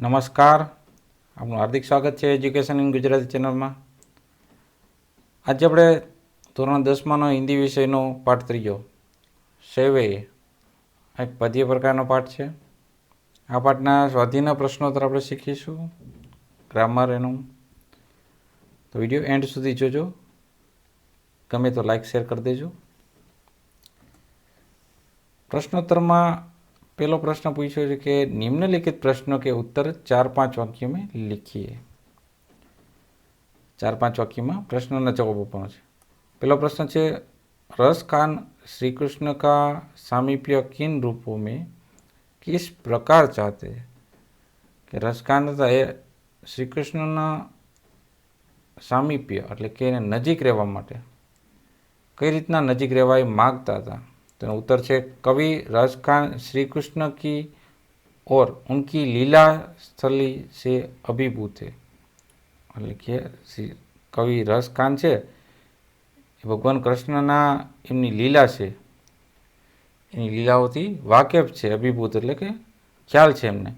નમસ્કાર, આપનું હાર્દિક સ્વાગત છે એજ્યુકેશન ઇન ગુજરાતી ચેનલમાં. આજે આપણે ધોરણ 10માનો હિન્દી વિષયનો પાઠ ત્રીજો સેવે એક પદ્ય પ્રકારનો પાઠ છે. આ પાઠના સ્વાધ્યાયના પ્રશ્નોત્તર આપણે શીખીશું, ગ્રામર એનું. તો વિડીયો એન્ડ સુધી જોજો, ગમે તો લાઈક શેર કરી દેજો. પ્રશ્નોત્તરમાં पहलो प्रश्न पूछो है कि निम्नलिखित प्रश्नों के उत्तर 4-5 वाक्यों में लिखिए. 4-5 वाक्य में प्रश्नों न जवाब आपવાનો છે. पहला प्रश्न है रस खान श्री कृष्ण का सामीप्य किन रूपों में किस प्रकार चाहते हैं. कि रस खान था એ શ્રી કૃષ્ણના સામીપ્ય એટલે કે એને નજીક રહેવા માટે કઈ રીતના નજીક રહેવા એ માગતા હતા. तो उत्तर है कवि रस खान श्री कृष्ण की और उनकी लीला स्थली से अभिभूत है. लिखिए कवि रस खान है भगवान कृष्णना एमनी लीला से एनी लीलाओथी वाकेफ है, अभिभूत एटले के ख्याल है एमने.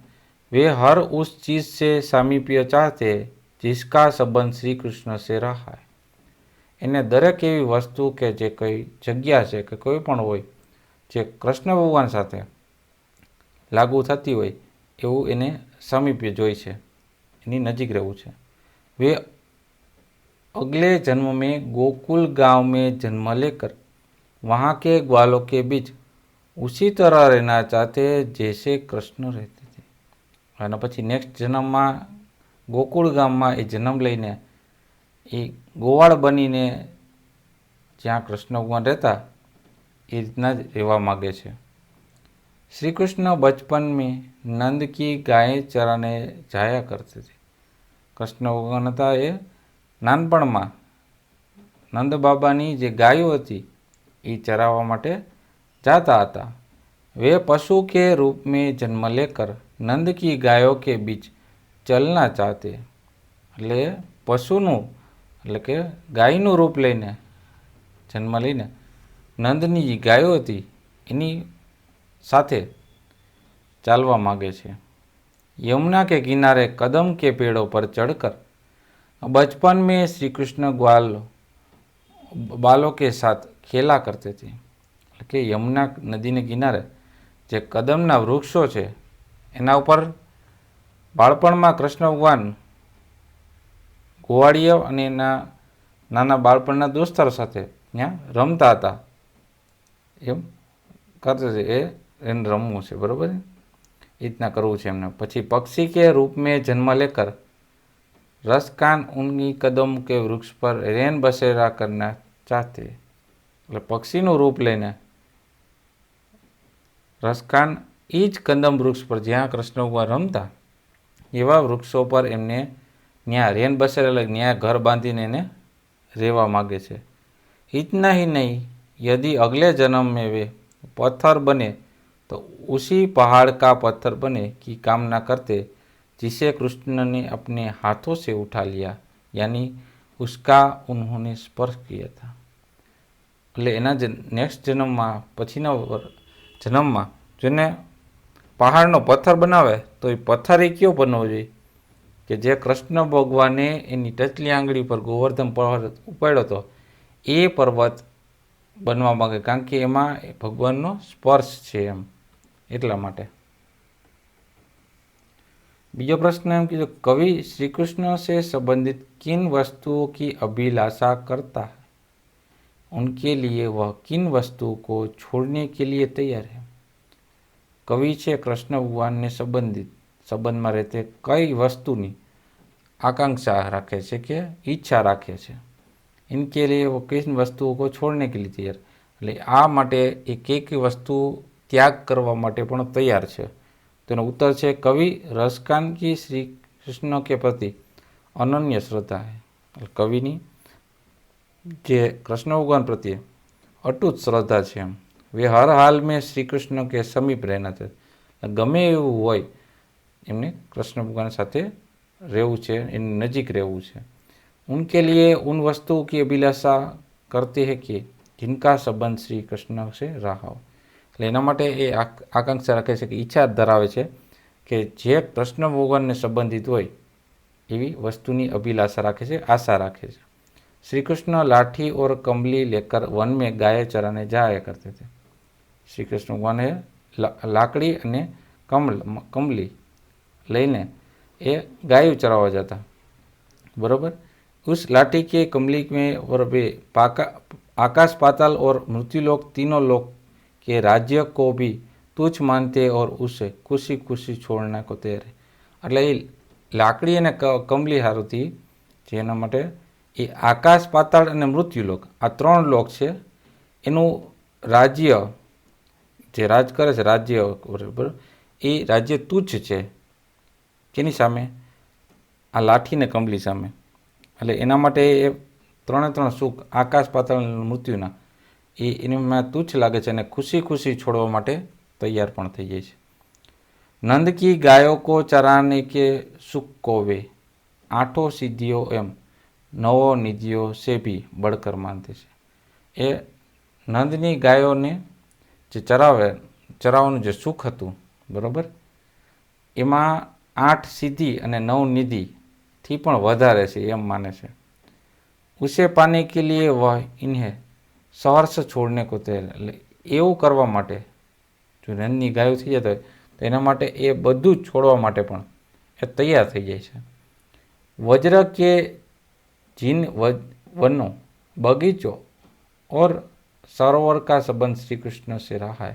वे हर उस चीज़ से सामीप्य चाहते जिसका संबंध श्री कृष्ण से रहा है. એને દરેક એવી વસ્તુ કે જે કઈ જગ્યા છે કે કોઈ પણ હોય જે કૃષ્ણ ભગવાન સાથે લાગુ થતી હોય એવું એને સમીપ્ય જોઈ છે, એની નજીક રહેવું છે. वे अगले जन्म में गोकुल गांव में जन्म लेकर वहाँ के ग्वालों के बीच उसी तरह रहना चाहते जैसे कृष्ण रहते थे. અને પછી નેક્સ્ટ જન્મમાં ગોકુળ ગામમાં એ જન્મ લઈને એ ગોવાળ બનીને જ્યાં કૃષ્ણ ભગવાન રહેતા એ રીતના જ રહેવા માગે છે. श्री कृष्ण बचपन में नंद की गाय चराने जाया करते थे. કૃષ્ણ ભગવાન હતા એ નાનપણમાં નંદ બાબાની જે ગાયો હતી એ ચરાવવા માટે જાતા હતા. वे पशु के रूप में जन्म लेकर नंद की गायों के बीच चलना चाहते. એટલે પશુનું એટલે કે ગાયનું રૂપ લઈને જન્મ લઈને નંદની જે ગાયો હતી એની સાથે ચાલવા માગે છે. यमुना के किनारे कदम के पेड़ों पर चढ़कर बचपन में श्री कृष्ण बालों के साथ खेला करते थे. કે યમુના નદીને કિનારે જે કદમના વૃક્ષો છે એના ઉપર બાળપણમાં કૃષ્ણ ભગવાન ગોવાળીઓ અને એના નાના બાળપણના દોસ્તારો સાથે ત્યાં રમતા હતા. એમ કરते थे એને રમવું છે, બરાબર. એ રીતના કરવું છે એમને. પછી પક્ષી के रूप में जन्म लेकर रसकान उनकी कदम के वृक्ष पर रेन बसेरा करना चाहते. એટલે પક્ષીનું રૂપ લઈને રસકાન એ જ કદમ વૃક્ષ પર જ્યાં કૃષ્ણ ભગવાન રમતા એવા વૃક્ષો પર એમને ત્યાં રેન બસેરા ત્યાં ઘર બાંધીને એને રહેવા માગે છે. इतना ही नहीं, यदि अगले जन्म में वे पत्थर बने तो उसी पहाड़ का पत्थर बने की कामना करते जिसे कृष्ण ने अपने हाथों से उठा लिया, यानी उसका उन्होंने स्पर्श किया था. એટલે એના નેક્સ્ટ જન્મમાં પછીના જન્મમાં જેને પહાડનો પથ્થર બનાવે તો એ પથ્થર એ કયો બનવો જોઈએ કે જે કૃષ્ણ ભગવાને એની ટચલી આંગળી પર ગોવર્ધન પર્વત ઉપાડ્યો હતો એ પર્વત બનવા માંગે, કારણ કે એમાં ભગવાનનો સ્પર્શ છે એમ, એટલા માટે. બીજો પ્રશ્ન એમ કીધું कवि श्री कृष्ण से संबंधित किन वस्तुओं की अभिलाषा करता है, उनके लिए वह किन वस्तुओं को छोड़ने के लिए तैयार है. कवि છે કૃષ્ણ ભગવાનને સંબંધમાં રહેતે કઈ વસ્તુની આકાંક્ષા રાખે છે કે ઈચ્છા રાખે છે. इनके लिए वो किन वस्तुओं को छोड़ने के लिए तैयार. એટલે આ માટે એ કઈ વસ્તુ ત્યાગ કરવા માટે પણ તૈયાર છે. તેનો ઉત્તર છે કવિ રસકાન की श्री कृष्ण के प्रति अनन्य श्रद्धा है. કવિની જે કૃષ્ણ ભગવાન પ્રત્યે અટૂટ શ્રદ્ધા છે એમ. वे हर हाल में श्री कृष्ण के समीप रहना છે. ગમે એવું હોય એમને કૃષ્ણ ભગવાન સાથે રહેવું છે, એની નજીક રહેવું છે. उनके लिए उन वस्तुओं की अभिलाषा करते हैं कि जिनका संबंध श्री कृष्ण से रहा हो. એટલે એના માટે એ આકાંક્ષા રાખે છે કે ઈચ્છા ધરાવે છે કે જે કૃષ્ણ ભગવાનને સંબંધિત હોય એવી વસ્તુની અભિલાષા રાખે છે, આશા રાખે છે। श्री कृष्ण लाठी और कमली लेकर वन में गाय चराने जाया करते थे। श्री कृष्ण भगवान लाकड़ी અને કમલી લઈને એ ગાયો ચરાવવા જતા, बरोबर। उस लाठी के कमली में और वे आकाश पाताल और मृत्युलोक तीनों लोक के राज्य को भी तुच्छ मानते और उसे खुशी खुशी छोड़ने को तैयार है। એટલે એ લાકડી અને કમલી હારુથી જેના માટે એ આકાશ પાતાળ અને મૃત્યુલોક આ ત્રણ લોક છે એનું રાજ્ય જે રાજ કરે છે રાજ્ય, બરાબર, એ રાજ્ય તુચ્છ છે કેની સામે? આ લાઠી ને કમલી સામે। એટલે એના માટે એ ત્રણે ત્રણ સુખ આકાશ પાતાળ અને મૃત્યુના એમાં તુચ્છ લાગે છે અને ખુશી ખુશી છોડવા માટે તૈયાર પણ થઈ જાય છે। नंद की गायों को चराने के सुख को वे आठों सिद्धियों एवं नवो निधियों से भी बढ़कर मानते हैं। ए नंदनी गायों ने जे चरावવાનું જે સુખ હતું, બરાબર, એમાં 8 સિદ્ધિ અને 9 નિધિ થી પણ વધારે છે એમ માને છે। उसे पाने के लिए वह इन्हें सहर्ष छोड़ने को तैयार, એવું કરવા માટે જો નંદની ગાયો થઈ જતા હોય તો એના માટે એ બધું જ છોડવા માટે પણ એ તૈયાર થઈ જાય છે। वज्र के जिन वनों, बगीचों और सरोवर का संबंध श्री कृष्ण से रहा है,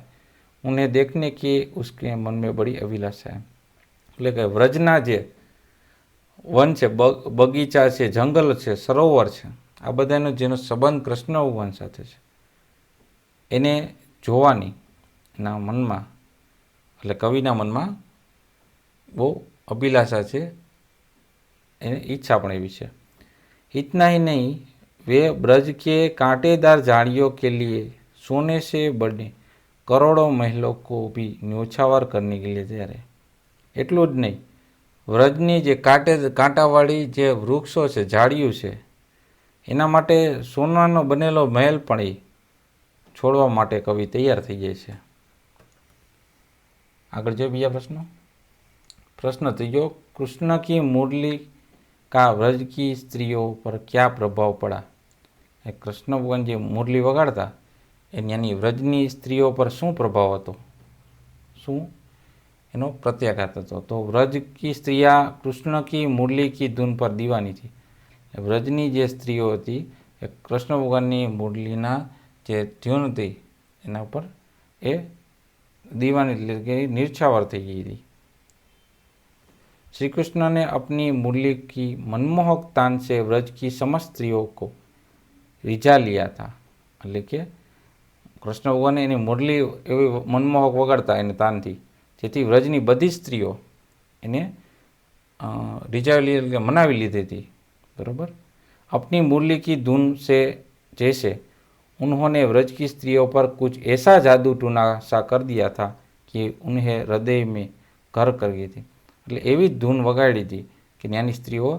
उन्हें देखने की उसके मन में बड़ी अभिलाषा है। એટલે કે વ્રજના જે વન છે, બગીચા છે, જંગલ છે, સરોવર છે, આ બધાનો જેનો સંબંધ કૃષ્ણ ભગવાન સાથે છે એને જોવાની એના મનમાં, એટલે કવિના મનમાં બહુ અભિલાષા છે, એને ઈચ્છા પણ એવી છે। इतना ही नहीं, वे ब्रज के कांटेदार झाड़ियों के लिए सोने से बने करोड़ों महलों को भी न्योछावर करने के लिए तैयार है। એટલું જ નહીં, વ્રજની જે કાંટાવાળી જે વૃક્ષો છે, ઝાડિયું છે, એના માટે સોનાનો બનેલો મહેલ પણ એ છોડવા માટે કવિ તૈયાર થઈ જાય છે। આગળ જો બીજા પ્રશ્ન ત્રીજો, कृष्ण की मुरली का व्रज की स्त्रियों पर क्या प्रभाव पड़ा? कृष्ण भगवान જે મુરલી વગાડતા એની વ્રજની સ્ત્રીઓ પર શું પ્રભાવ હતો, શું એનો પ્રત્યાઘાત હતો? તો વ્રજ की स्त्रियां कृष्ण की मुरली की धुन पर दीवानी थी। વ્રજની જે સ્ત્રીઓ હતી એ કૃષ્ણ ભગવાનની મુરલીના જે ધ્યુન હતી એના ઉપર એ દીવાની એટલે કે નિર્છાવર થઈ ગઈ હતી। श्री कृष्ण ने अपनी मुरली की मनमोहक तान से व्रज की समस्त स्त्रियों को रिझा लिया था। એટલે કે કૃષ્ણ ભગવાને એની મુરલી એવી મનમોહક વગાડતા એને તાનથી જેથી વ્રજની બધી સ્ત્રીઓ એને રીઝાવી એટલે કે મનાવી લીધી હતી, બરાબર। अपनी मुरली की धुन से जैसे उन्होंने व्रज की स्त्रियों पर कुछ ऐसा जादू टूना सा कर दिया था कि उन्हें हृदय में घर कर गई थी। એટલે એવી ધૂન વગાડી હતી કે ત્યાંની સ્ત્રીઓ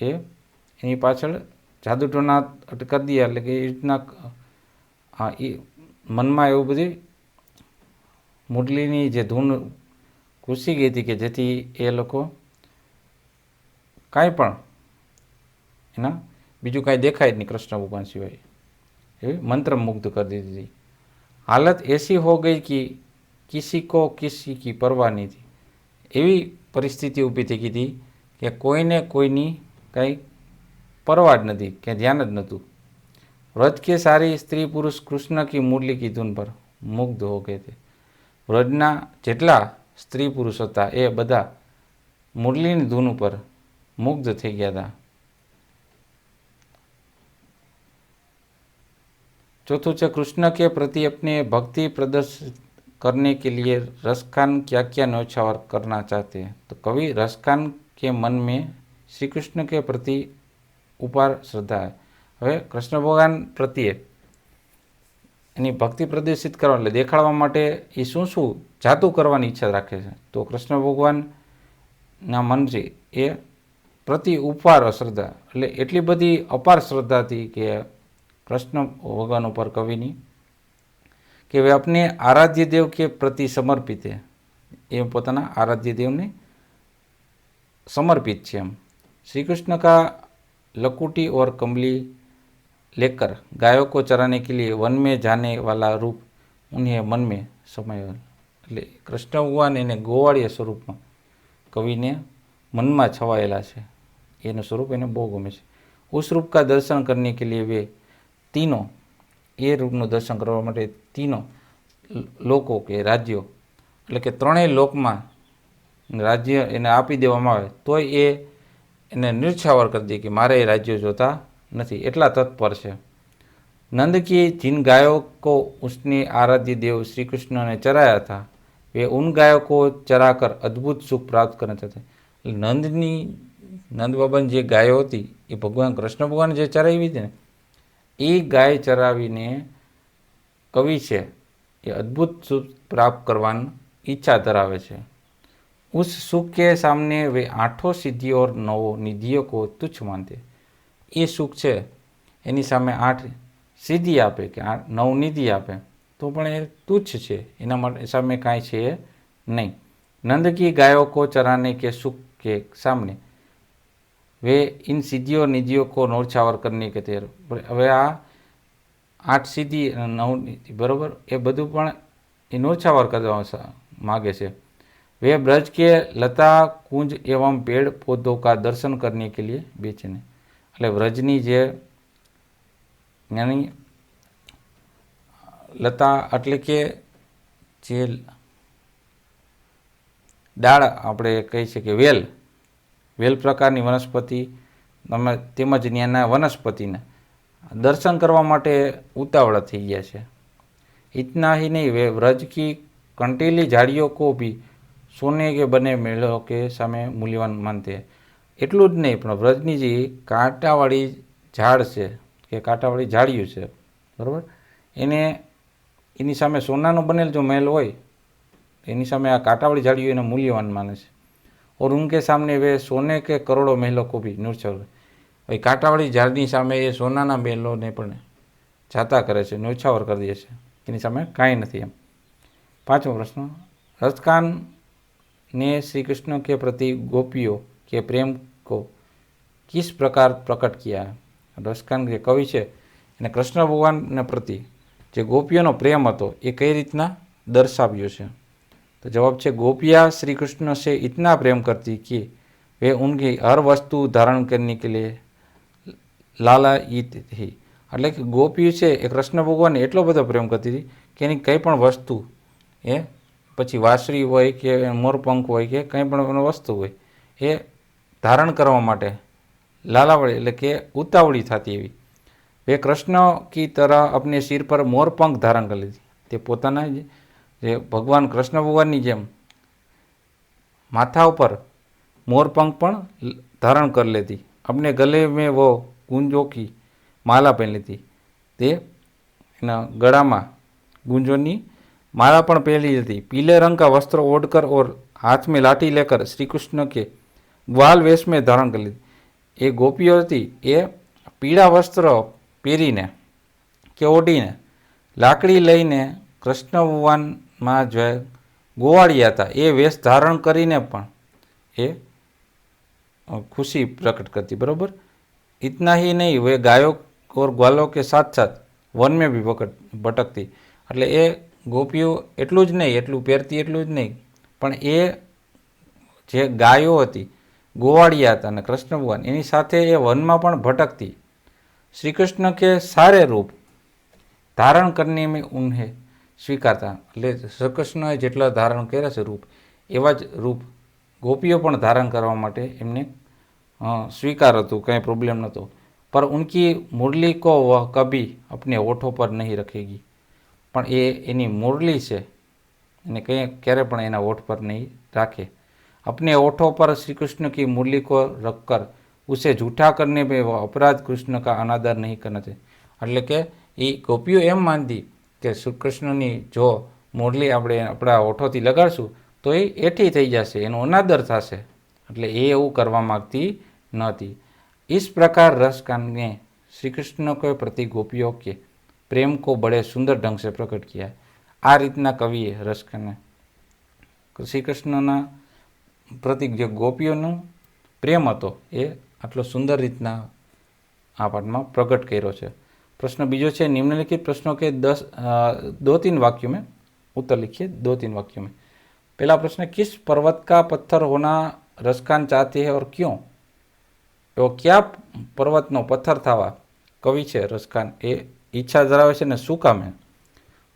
એની પાછળ જાદુ ટોના કરી દીધા, એટલે કે એ રીતના એ મનમાં એવું બધી મુરલીની જે ધૂન ઘૂસી ગઈ હતી કે જેથી એ લોકો કાંઈ પણ એના બીજું કાંઈ દેખાય જ નહીં કૃષ્ણ ભગવાન સિવાય, એવી મંત્રમુગ્ધ કરી દીધી હતી। हालत ऐसी हो गई कि किसी को किसी की परवाह नहीं थी। એવી પરિસ્થિતિ ઊભી થઈ ગઈ હતી કે કોઈને કોઈની કંઈ પરવા જ નથી, કે ધ્યાન જ નહોતું। વ્રજ કે સારી સ્ત્રી પુરુષ કૃષ્ણ की मुरली की धुन पर मुग्ध हो गए थे। વ્રજના જેટલા સ્ત્રી પુરુષ હતા એ બધા મુરલીની ધૂન ઉપર મુગ્ધ થઈ ગયા હતા। चौथुं છે कृष्ण के प्रति अपने भक्ति प्रदर्शित करने के लिए रसखान क्या क्या न्योछावर करना चाहते हैं? तो कवि रसखान के मन में श्री कृष्ण के प्रति उपार श्रद्धा है। હવે કૃષ્ણ ભગવાન પ્રત્યે એની ભક્તિ પ્રદર્શિત કરવા એટલે દેખાડવા માટે એ શું શું જાદુ કરવાની ઈચ્છા રાખે છે? તો કૃષ્ણ ભગવાનના મનથી એ પ્રતિ ઉપાર શ્રદ્ધા એટલે એટલી બધી અપાર શ્રદ્ધા હતી કે કૃષ્ણ ભગવાન ઉપર કવિની કે वे अपने आराध्य देव के प्रति समर्पित है। એ પોતાના આરાધ્ય દેવને समर्पित है। श्री कृष्ण का लकुटी और कमली लेकर गायों को चराने के लिए वन में जाने वाला रूप उन्हें मन में समायो। એટલે કૃષ્ણ ભગવાન એને ગોવાળિયા સ્વરૂપમાં કવિને મનમાં છવાયેલા છે, એનું સ્વરૂપ એને બહુ ગમે છે। उस रूप का दर्शन करने के लिए वे तीनों, એ રૂપનું દર્શન કરવા માટે तीनों લોકો કે રાજ્યો, એટલે કે ત્રણેય લોકમાં રાજ્ય એને આપી દેવામાં આવે તોય એ એને નિર્છાવર કરી દે કે મારે એ રાજ્યો જોતા નથી, એટલા તત્પર છે। नंद की जिन गायों को उसने आराध्य देव श्री कृष्ण ने चराया था वे उन गायों को चराकर अद्भुत सुख प्राप्त करना चाहते। नंदनी नंद बाबानी जे गायो थी ये भगवान कृष्ण भगवान जे चरावी थी ने એ ગાય ચરાવીને કવિ છે એ અદ્ભુત સુખ પ્રાપ્ત કરવાની ઈચ્છા ધરાવે છે। उस सुख के सामने वे आठों सिद्धि और नौ निधियों को तुच्छ मानते। ये सुख છે એની સામે 8 સિદ્ધિ આપે કે 9 નિધિ આપે તો પણ એ તુચ્છ છે, એના માટે સામે કાંઈ છે નહીં। नंद की गायों को चराने के सुख के सामने वे इन सिद्धियों निधियों को नौछावर करने के तैयार। હવે આ 8 સિદ્ધિ 9 નિધિ બરાબર એ બધું પણ એ નોછાવર કરવા માગે છે। वे ब्रज के लता कुंज एवं पेड़ पौधों का दर्शन करने के लिए बेचैन। એટલે વ્રજની જે यानी लता એટલે કે જે ડાળ આપણે કહી શકીએ વેલ પ્રકારની વનસ્પતિ તેમજ ત્યાંના વનસ્પતિના દર્શન કરવા માટે ઉતાવળા થઈ ગયા છે। इतना ही नहीं वे व्रज की कंटीली झाड़ियों को भी सोने के बने मेलों के साમે મૂલ્યવાન માનતે। એટલું જ નહીં પણ વ્રજની જે કાંટાવાળી ઝાડ છે કે કાંટાવાળી ઝાડિયું છે બરાબર એને એની સામે સોનાનો બનેલ જો મહેલ હોય એની સામે આ કાંટાવાળી ઝાડિયું એને મૂલ્યવાન માને છે। और उनके सामने वे सोने के करोड़ों महलों को भी न्योछावर। भाई कांटावाળી ઝાડની સામે એ સોનાના મહેલોને પણ જાતા કરે છે, ન્યોછાવર કરી દે છે, એની સામે કાંઈ નથી એમ। પાંચમો પ્રશ્ન, રસકાન ने श्री कृष्ण के प्रति गोपियों के प्रेम को किस प्रकार प्रकट किया है। रसकान जे कवि है એને કૃષ્ણ ભગવાનના પ્રતિ જે ગોપીઓનો પ્રેમ હતો એ કઈ રીતના દર્શાવ્યો છે? तो जवाब है गोपियाँ श्री कृष्ण से इतना प्रेम करती कि वे उनकी हर वस्तु धारण करने के लिए लालायित थी। એટલે કે ગોપીઓ છે એ કૃષ્ણ ભગવાનને એટલો બધો પ્રેમ કરતી હતી કે એની કંઈ પણ વસ્તુ એ પછી વાંસળી હોય કે મોરપંખ હોય કે કંઈ પણ વસ્તુ હોય એ ધારણ કરવા માટે લાલાવળી એટલે કે ઉતાવળી થતી એવી। वे कृष्ण की तरह अपने सिर पर मोरपंख धारण कर ली थी। તે પોતાના જે ભગવાન કૃષ્ણ ભગવાનની જેમ माथा पर मोरपंख पण धारण कर लेती। अपने गले में वो गुंजों की माला पहन लेती। ते गड़ा में गुंजों की माला पण पहनी लेती। पीले रंग का वस्त्र ओढ़कर और हाथ में लाठी लेकर श्री कृष्ण के ग्वाल वेश में धारण कर लेती। ए गोपीओ थी ए पीड़ा वस्त्र પહેરીને કે ઓઢીને લાકડી લઈને કૃષ્ણ ભગવાનમાં જે ગોવાળિયા હતા એ વેશ ધારણ કરીને પણ એ खुशी प्रकट करती बराबर। इतना ही नहीं वे गायों और ग्वालों के साथ साथ वन में भी भटकती। એટલે એ ગોપીઓ એટલું જ નહીં એટલું પહેરતી એટલું જ નહીં પણ એ જે ગાયો હતી ગોવાળિયા હતા અને કૃષ્ણ ભગવાન એની સાથે એ વનમાં પણ ભટકતી। श्री कृष्ण के सारे रूप धारण करने में उन्हें स्वीकारता। એટલે શ્રી કૃષ્ણએ જેટલા ધારણ કર્યા છે રૂપ એવા જ રૂપ ગોપીઓ પણ ધારણ કરવા માટે એમને સ્વીકાર હતું, કંઈ પ્રોબ્લેમ નહોતો। पर उनकी मुरली को वह कभी अपने होठों पर नहीं रखेगी। પણ એ એની મુરલી છે એને કંઈ ક્યારે પણ એના હોઠ પર નહીં રાખે। अपने होठों पर श्री कृष्ण की मुरली को रखकर उसे झूठा करने में वह अपराध कृष्ण का अनादर नहीं करना चाहिए। એટલે કે એ ગોપીઓ એમ માનતી કે શ્રી કૃષ્ણની જો મુરલી આપણે આપણા હોઠોથી લગાડશું તો એ એઠી થઈ જશે, એનો અનાદર થશે, એટલે એ એવું કરવા માગતી નહોતી। इस प्रकार रसकान ने श्री कृष्ण के प्रति गोपियों के प्रेम को बड़े सुंदर ढंग से प्रकट किया है। आ रीतना कविए रसकाने श्री कृष्णना प्रति जो गोपीओનું પ્રેમ હતો એ આટલો સુંદર રીતના આ પાઠમાં પ્રગટ કર્યો છે। प्रश्न बीजो है, निम्नलिखित प्रश्नों के 2-3 वाक्यों में उत्तर लिखिए। 2-3 वाक्यों में। पहला प्रश्न, किस पर्वत का पत्थर होना रसखान चाहते हैं और क्यों? तो क्या पर्वत नो पत्थर थावा कवि है रसखान ए इच्छा धरावे छे ने शुं काम है?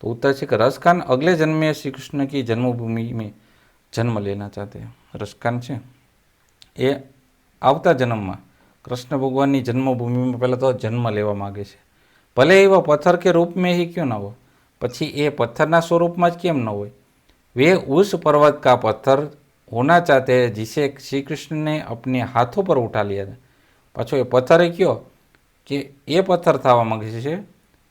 तो उत्तर है कि रसखान अगले जन्म में श्री कृष्ण की जन्मभूमि में जन्म लेना चाहते हैं। रसखान है ए आवता जन्म में कृष्ण भगवान की जन्मभूमि में पहला तो जन्म लेवा मांगे छे, भले एवं पत्थर के रूप में ही क्यों ना हो, पछी ए पत्थरना स्वरूप में केम न हो। वे उस पर्वत का पत्थर होना चाहते हैं जिसे श्री कृष्ण ने अपने हाथों पर उठा लिया था। पाछो ए पत्थर है क्यों कि ए पत्थर थवा मांगे छे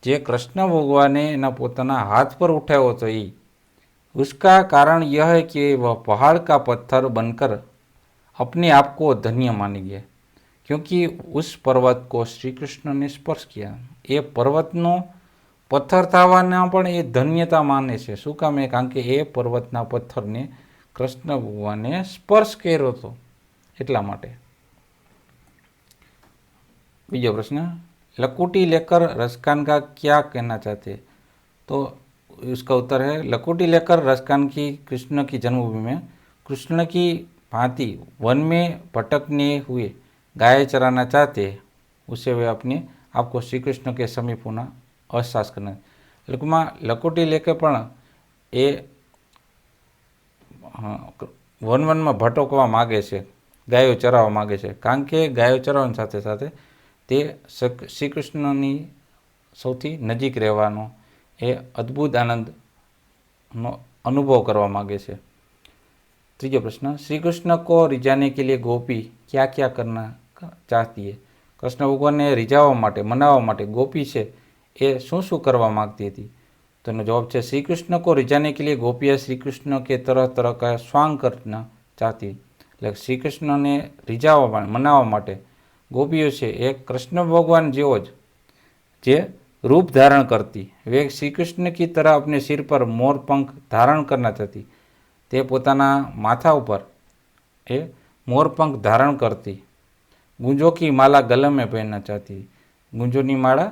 जे कृष्ण भगवान ने एना पोताना हाथ पर उठायो तो ये उसका कारण यह है कि वह पहाड़ का पत्थर बनकर अपने आप को धन्य मान गया, क्योंकि उस पर्वत को श्री कृष्ण ने स्पर्श किया। ये पर्वतनो पत्थर थवाना पण ए धन्यता माने छे। शुं काम है? कारण के ए पर्वतना पत्थर ने कृष्ण भगवान ने स्पर्श कर्यो तो एटला माटे। बीजो प्रश्न, लकुटी लेकर रसखान का क्या कहना चाहते? तो इसका उत्तर है, लकुटी लेकर रसखान की कृष्ण की जन्मभूमि में कृष्ण की भांति वन में भटकने हुए गाय चराना चाहते हैं, उसे वे अपने आपको श्री कृष्ण के समीप होना अहसास करना। टूंकमां लकोटी लेके पण ए वन वन में भटकवा मांगे छे, गायो चराववा मांगे छे, कारण के गायो चराववानी साथे साथे ते श्री कृष्णनी सौथी नजीक रहेवानो ए अद्भुत आनंदनो अनुभव करवा मांगे छे। तीजो प्रश्न, श्री कृष्ण को रिझाने के लिए गोपी क्या क्या करना चाहती है? कृष्ण भगवान ने रिझावा माटे मनावा माटे गोपी है ए शू शू करवा मांगती थी? तो एनो जवाब है, श्री कृष्ण को रिझाने के लिए गोपियाँ श्री कृष्ण के तरह तरह का स्वांग करना चाहती। એટલે શ્રી કૃષ્ણને રીઝાવા મનાવવા માટે ગોપીઓ છે એ કૃષ્ણ ભગવાન જેવો જ જે रूप धारण करती, वे श्री कृष्ण की तरह अपने सिर पर मोर पंख धारण करना चाहती। ते पोताना माथा ऊपर ए मोर पंख धारण करती। गुंजों की माला गले में पहनना चाहती। गुंजोनी माला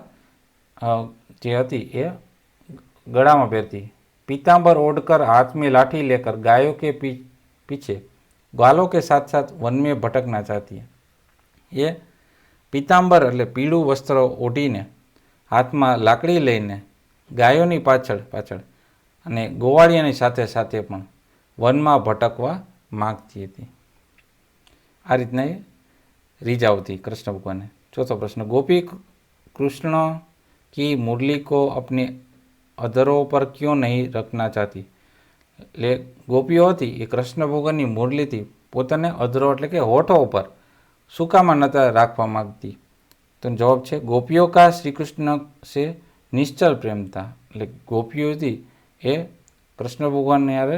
जे हती ए गळा में पहनती। पीतांबर ओढ़कर हाथ में लाठी लेकर गायों के पीछे ग्वालों के साथ साथ वन में भटकना चाहती है। ये पीतांबर एटले पीळुं वस्त्र ओढ़ीने हाथ में लाकड़ी लईने गायोनी पाछळ पाछळ अने गोवाळियानी साथे साथे पण वन में भटकवा मांगती थी। आ रीतना રીઝાવતી कृष्ण भगवान ने। चौथो प्रश्न, गोपी कृष्ण की मुरली को अपने अधरों पर क्यों नहीं रखना चाहती? એટલે ગોપીઓ હતી એ કૃષ્ણ ભગવાનની મુરલીથી પોતાને અધરો એટલે કે હોઠો ઉપર શું કામ નતા રાખવા માંગતી? તો જવાબ છે, ગોપીઓ का श्री कृष्ण से निश्चल प्रेम था। એટલે ગોપીઓ હતી એ कृष्ण भगवान ने यार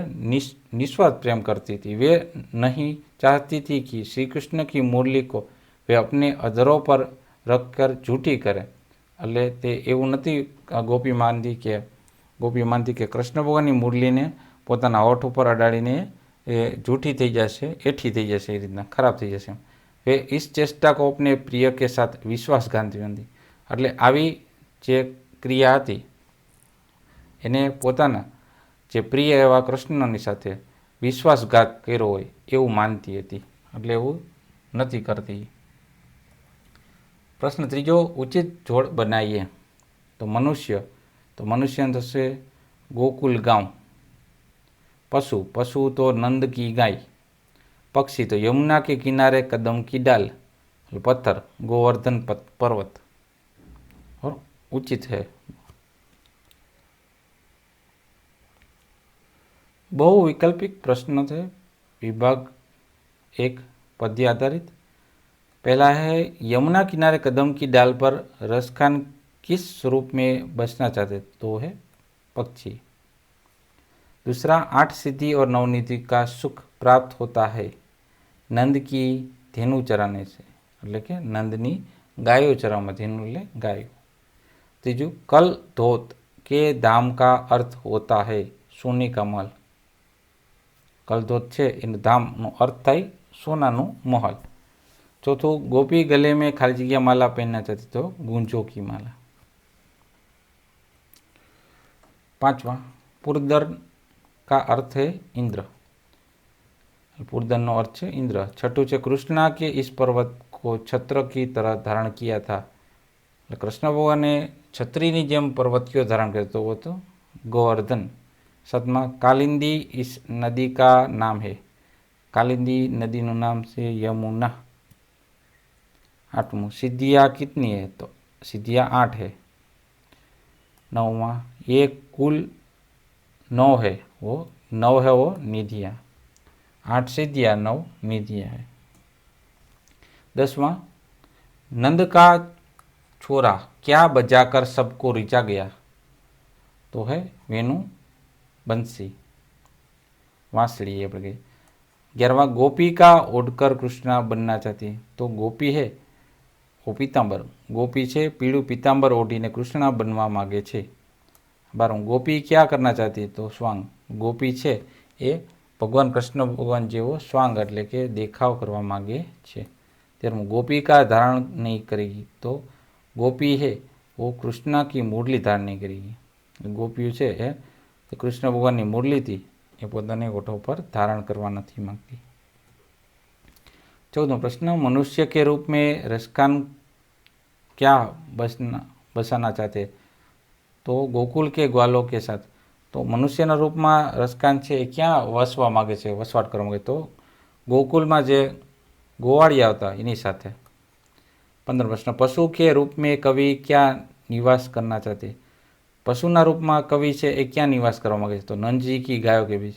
निस्वार्थ प्रेम करती थी। वे नहीं चाहती थी कि श्री कृष्ण की मुरली को वे अपने अधरों पर रखकर झूठी करें। એટલે તે એવું નથી ગોપી માનતી કે કૃષ્ણ ભગવાનની મુરલીને પોતાના હોઠ ઉપર અડાડીને એ झूठी થઈ જશે, એઠી થઈ જશે, એ રીતના ખરાબ થઈ જશે। वे इस चेष्टा को अपने प्रिय के साथ विश्वासघात હતી। એટલે આવી જે ક્રિયા હતી એને પોતાના જે પ્રિય એવા કૃષ્ણની સાથે વિશ્વાસઘાત કર્યો હોય એવું માનતી હતી, એટલે એવું નથી કરતી। प्रश्न तीजो, उचित जोड़ बनाइए। तो मनुष्य थशे गोकुल गांव। पशु तो नंद की गाय। पक्षी तो यमुना के किनारे कदम की डाल। पत्थर गोवर्धन पर्वत। और उचित है। बहुविकल्पिक प्रश्न थे, विभाग 1 पद्य आधारित। पहला है, यमुना किनारे कदम की डाल पर रसखान किस स्वरूप में बसना चाहते? तो है पक्षी। दूसरा, 8 सिद्धि और नवनीति का सुख प्राप्त होता है नंद की धेनु चराने से, એટલે કે નંદની ગાયો ચરાવવામાં, धेनु એટલે ગાયો। तीजू, कल धोत के धाम का अर्थ होता है सोने का महल। कल धोत છે એનું ધામનો અર્થ થાય સોનાનું મહલ। चौथों, गोपी गले में खाली जगह माला पहनना चाहती, तो गूंजों की माला। पांचवा, पुरदर का अर्थ है इंद्र। पुरदर नो अर्थ है इंद्र। छठू है, कृष्णा के इस पर्वत को छत्र की तरह धारण किया था। कृष्ण भगवान ने छत्री ની જેમ पर्वत क्यों धारण किया, तो वो तो गोवर्धन। सातमा, कालिंदी इस नदी का नाम है। कालिंदी नदी નું नाम से यमुना। आठमू, सिद्धियाँ कितनी है, तो सिद्धियाँ 8 है। नौवा, ये कुल 9 है, वो 9 है वो निधियाँ। 8 सिद्धियाँ 9 निधियाँ है। 10वां, नंद का छोरा क्या बजाकर सबको रिझा गया, तो है वेणु बंसी वांसली ये पड़ 11वां, गोपी का ओढ़कर कृष्णा बनना चाहती, तो गोपी है वो पीतांबर। गोपी है पीड़ू पीतांबर ओढ़ीने कृष्णा बनवा मांगे छे। 12, गोपी क्या करना चाहती है, तो स्वांग। गोपी है ये भगवान कृष्ण भगवान जेवो स्वांग एटले के देखाव करवा मांगे छे। 13, गोपी का धारण नहीं करेगी, तो गोपी है वो कृष्णा की मुरली धारण नहीं करेगी। गोपी है तो कृष्ण भगवान की मुरली थी ये पोताने ओठो पर धारण करवा नहीं मांगती। 14 प्रश्न, मनुष्य के रूप में रसकान क्या बसाना चाहते, तो गोकुल के ग्वालों के साथ। तो मनुष्य रूप में रसकान है क्या वसवा मांगे छे, वसवाट करवा मांगे, तो गोकुल में जे गोवाड़िया होता एनी साथे। 15 प्रश्न, पशु के रूप में कवि क्या निवास करना चाहते, पशुना रूप में कवि है ए क्या निवास करवा मांगे, तो नंदजी की गायों के बीच।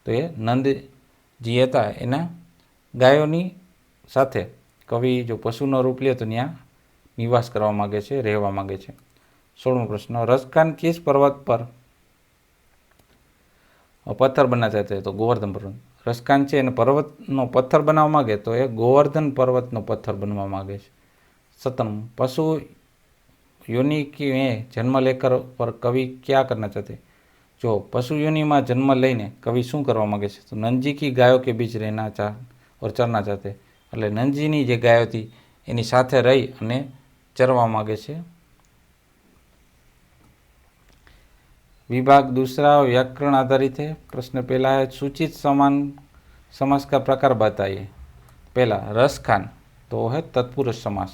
तो ये नंदजी था एना गायोनी साथे कवि जो पशुनो रूप ले तो ત્યાં निवास करवा मांगे छे, રહેવા मांगे छे। 16मो प्रश्न, रसकान किस पर्वत पर पत्थर बनना चाहते हैं, तो गोवर्धन पर्वत। रसकान है पर्वतनो पत्थर बनावा मांगे, तो ये गोवर्धन पर्वतनो पत्थर बनवा मांगे छे। 17, पशु योनि की में जन्म लेकर पर कवि क्या करना चाहते, जो पशु योनि में जन्म लईने कवि शू करवा मांगे छे, तो नंदजी की गायों के बीच रहना चाह और चरना चाहते, એટલે નંદજીની જે ગાયો હતી એની સાથે રહી અને ચરવા मांगे छे। विभाग दूसरा व्याकरण आधारित है। प्रश्न पहला है, सूचित समान समास का प्रकार बताइए। पहला रसखान, तो है तत्पुरुष समास।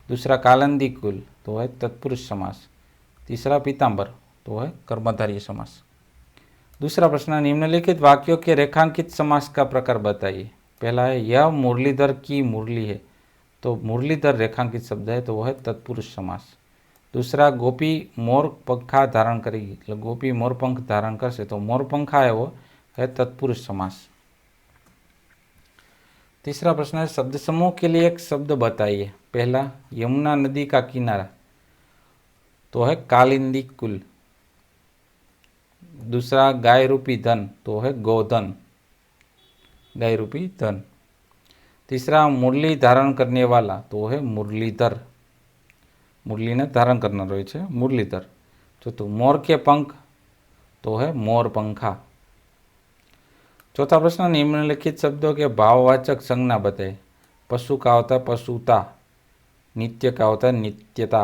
दूसरा कालंदी कुल, तो है तत्पुरुष समास। तीसरा पीतांबर, तो है कर्मधारय समास। दूसरा प्रश्न, निम्नलिखित वाक्यों के रेखांकित समास का प्रकार बताइए। पहला है, यह मुरलीधर की मुरली है, तो मुरलीधर रेखांकित शब्द है, तो वह है तत्पुरुष समास। दूसरा, गोपी मोर पंखा धारण करेगी, मतलब गोपी मोर पंख धारण करसे, तो मोर पंखा है वो है तत्पुरुष समास। तीसरा प्रश्न है, शब्द समूह के लिए एक शब्द बताइए। पहला, यमुना नदी का किनारा, तो है कालिंदी कुल। दूसरा, गाय रूपी धन, तो है गोधन, गाय रूपी धन। तीसरा, मुरली धारण करने वाला, तो है मुरलीधर, मुरली ने धारण करना रहे छे मुरलीधर। चौथो, मोर के पंख, तो है मोर पंखा। चौथा प्रश्न, निम्नलिखित शब्दों के भाववाचक संज्ञा बताए। पशु का होता है पशुता, नित्य का होता है नित्यता,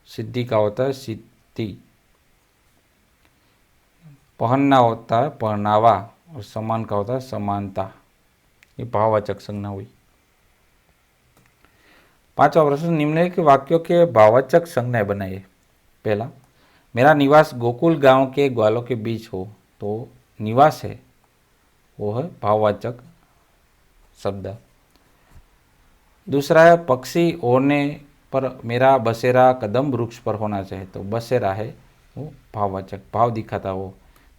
सिद्धि का होता है सिद्धि, पहनना होता है पहनावा, और समान का होता है समानता। ये भाववाचक संज्ञा हुई। पांचवा प्रश्न, निम्नलिखित वाक्यों के भाववाचक संज्ञाएं बनाइए। पहला, मेरा निवास गोकुल गांव के ग्वालों के बीच हो, तो निवास है वो है भाववाचक शब्द। दूसरा है, पक्षी ओढ़ने पर मेरा बसेरा कदम वृक्ष पर होना चाहिए, तो बसेरा है वो भाववाचक, भाव दिखाता वो।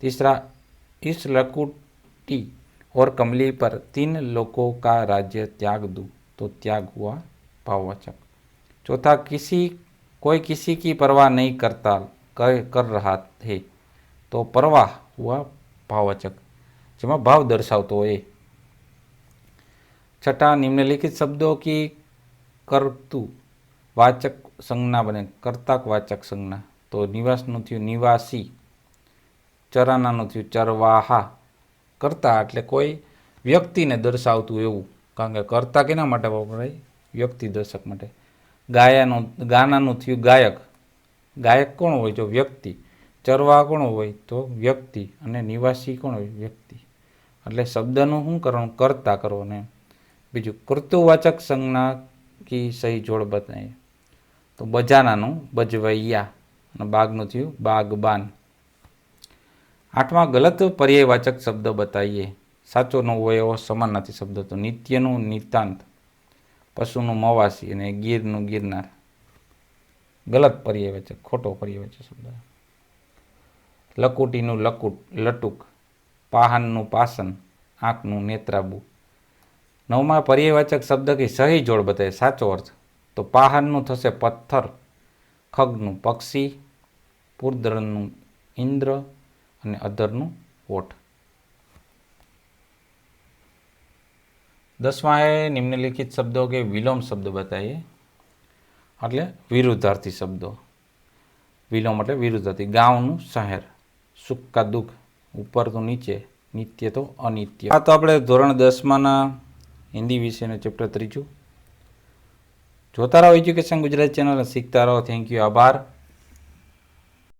तीसरा, इस लकुटी और कमली पर 3 लोगों का राज्य त्याग दूं, तो त्याग हुआ भाववाचक। चौथा, कोई किसी की परवाह नहीं करता कर रहा है, तो परवाह हुआ भाववाचक, जेમાં भाव दर्शावतो હોય। छठा, निम्नलिखित शब्दों की कर्तु वाचक संज्ञा बने, कर्ताक वाचक संज्ञा, तो निवासનું થયું નિવાસી, ચરાનાનું થયું ચરવાહા। कर्ता એટલે કોઈ વ્યક્તિને દર્શાવતું એવું કારણ કે કર્તા કેના માટે વપરાય? વ્યક્તિ દર્શક માટે. ગાનાનું થયું ગાયક. ગાયક કોણ હોય? જો વ્યક્તિ. ચરવા કોણ હોય? તો વ્યક્તિ. અને નિવાસી કોણ હોય? વ્યક્તિ. એટલે શબ્દનું શું કરવાનું? કર્તા કરવાનું. બીજું કર્તૃવાચક સંજ્ઞા કી સહી જોડ બતાવીએ તો બજાનાનું બજવૈયા અને બાગનું થયું બાગબાન. 8માં ગલત પર્યાયવાચક શબ્દ બતાવીએ. સાચો ન હોય એવો સમાનાર્થી શબ્દ તો નિત્યનું નિતાંત, પશુનું મવાસી અને ગીરનું ગિરનાર. ગલત પર્યાયવાચક, ખોટો પર્યાયવાચક શબ્દ. લકુટીનું લટુક, પાહનનું પાસન, આંખનું નેત્રાબુ. 9માં પર્યાયવાચક શબ્દ કે સહી જોડ બતાવે સાચો અર્થ તો પાહનનું થશે પથ્થર, ખગનું પક્ષી, પુરદ્રનું ઇન્દ્ર અને અધરનું ઓઠ. 10માં है निम्नलिखित शब्दों के विलोम शब्द बताइए. એટલે વિરુદ્ધાર્થી શબ્દો. વિલોમ એટલે વિરુદ્ધાર્થી. ગાંવનું શહેર, સુખ કા દુઃખ, ઉપર તો નીચે, નિત્ય તો અનિત્ય. આ તો આપણે ધોરણ 10માના હિન્દી વિષયનું ચેપ્ટર 3. જોતા રહો એજ્યુકેશન ગુજરાતી ચેનલ, શીખતા રહો. થેન્ક યુ, આભાર.